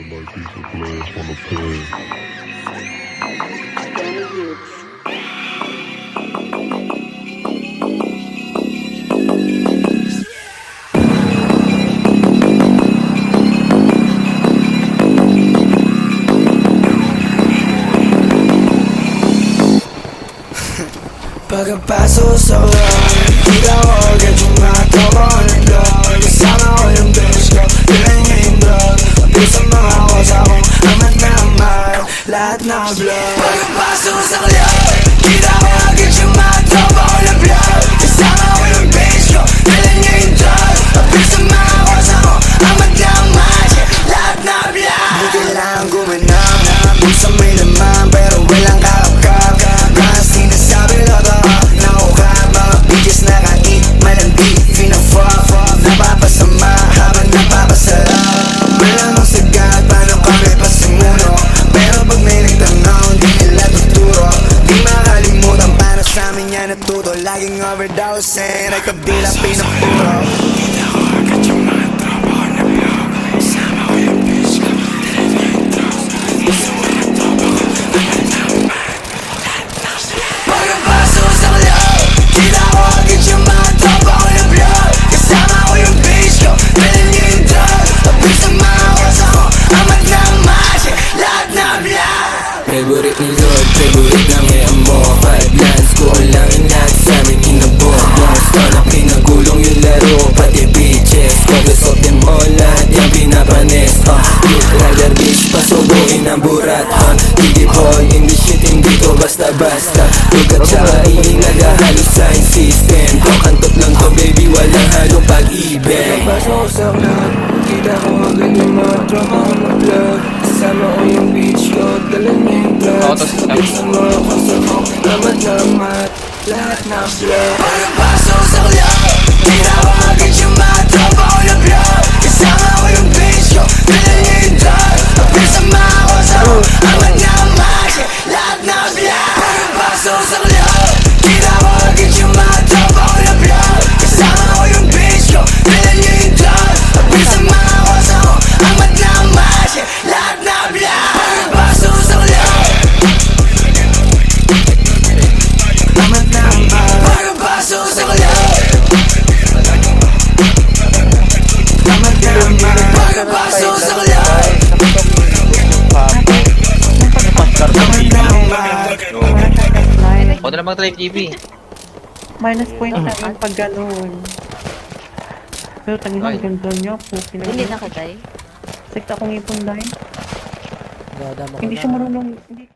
like these players wanna play. Pagkapaso sa ulan, kita ko agad yung mga tropa ko nag-vlog. Kasama ko yung bitch ko, dala niya yung vlog. Pagkat sa mga kosa kong amat na amat, lahat na vlog. Pagkapaso sa ulan, kita ko agad yung mga tropa ko nag-vlog. Kasama ko yung bitch ko, dala niya yung vlog. Pagkat sa mga kosa kong amat na amat, lahat na vlog. Di kailangan gumanap, kung sa may laman, pero walang kakap-kap. Mga sinasabi lang napapasama habang napapasarap. Malamang sagad, paano kami pasimuno. Pero pag may nagtanaw, di nila tuturo. Di makalimutan, paano sa amin yan natuto. Laging overdosing, ay kabilang pinapuro. Kita ko agad yung mga tropa ko na vlog. Kasama ko yung bitch ko, dala niya yung drugs. Isa ko yung tropa ko, agad na umat, lahat na vlog. Pagkapaso sa club, kita ko agad yung mga tropa ko na vlog. Kasama ko yung bitch ko, dala niya yung drugs. Pagkat sa mga kosa ko, amat na amat, lahat na vlog. Favorite ni Lord, favorite ng mo. 5 lines ko lang inat sa amin inabot. Monster na pinagulong yung laro, pati bitches. Focus of them all, lahat yung pinapanis. Look rider bitch, pasubuin ang burat. Hindi boy, English shit, hindi to basta-basta. Lugat tsaka iingay, halos sign system. Kakantot lang to baby, walang halong pag-ibig. Pagpasok ko sa club, kita ko agad yung mga tropa ko na vlog. Kasama ko yung bitch ko, dala niya yung drugs. Pagkat sa mga kosa ko, amat na amat, lahat na vlog. Pagpasok sa club, kita ko agad yung mga tropa ko na vlog. Kasama ko yung bitch ko, dala niya yung drugs. Pagkat sa mga kosa ko, amat na amat, lahat na vlog. Pagpasok sa club, kita ko agad yung mga tropa ko na vlog. Kasama ko yung bitch ko, dala niya yung drugs. Pagkat sa mga kosa ko, amat na amat, lahat na vlog. Pagpasok sa club, amat na amat. Pagpasok sa club, amat na amat. Pagpasok sa club, amat na amat. O na mag-drive GB. Minus point naman pag gano'n. Pero kanina Ay. ang ganda niya po. Hindi nakatay. Sekta kong ipon dahil. Hindi siya marunong. Hindi